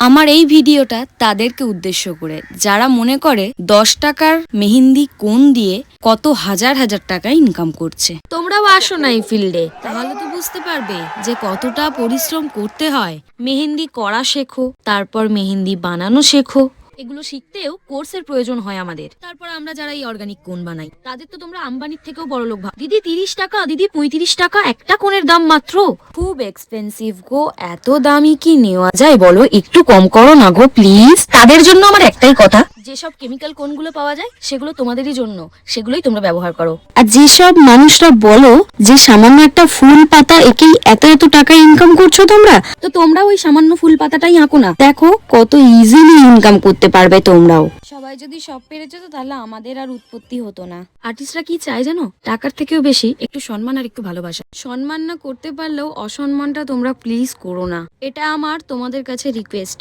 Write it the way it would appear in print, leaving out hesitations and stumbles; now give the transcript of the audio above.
আমার এই ভিডিওটা তাদেরকে উদ্দেশ্য করে যারা মনে করে 10 টাকার মেহেন্দি কোন দিয়ে কত হাজার হাজার টাকা ইনকাম করছে। তোমরাও আসো না এই ফিল্ডে, তাহলে তো বুঝতে পারবে যে কতটা পরিশ্রম করতে হয়। মেহেন্দি করা শেখো, তারপর মেহেন্দি বানানো শেখো। এগুলো শিখতেও কোর্সের প্রয়োজন হয় আমাদের। তারপর আমরা যারা এই অর্গানিক কোন বানাই তাদের তো তোমরা আম্বানির থেকেও বড় লোক ভাব। দিদি 30 টাকা, দিদি 35 টাকা একটা কোণের দাম মাত্র। খুব এক্সপেন্সিভ গো, এত দামি কি নেওয়া যায় বলো? একটু কম করো না গো প্লিজ। তাদের জন্য আমার একটাই কথা, যেসব কেমিক্যাল কোনগুলো পাওয়া যায় সেগুলো তোমাদেরই জন্য, সেগুলোই তোমরা ব্যবহার করো। আর যেসব মানুষরা বলো যে সামান্য একটা ফুল পাতা একেই এত এত টাকা ইনকাম করছো তোমরা, তো তোমরা ওই সামান্য ফুল পাতাটাই আঁকো না, দেখো কত ইজিলি ইনকাম করতে পারবে তোমরাও। সবাই যদি সব পেরে যেত তাহলে আমাদের আর উৎপত্তি হতো না। আর্টিস্টরা কি চায় জানো? টাকার থেকেও বেশি একটু সম্মান আর একটু ভালোবাসা। সম্মান না করতে পারলেও অসম্মানটা তোমরা প্লিজ করো না, এটা আমার তোমাদের কাছে রিকোয়েস্ট।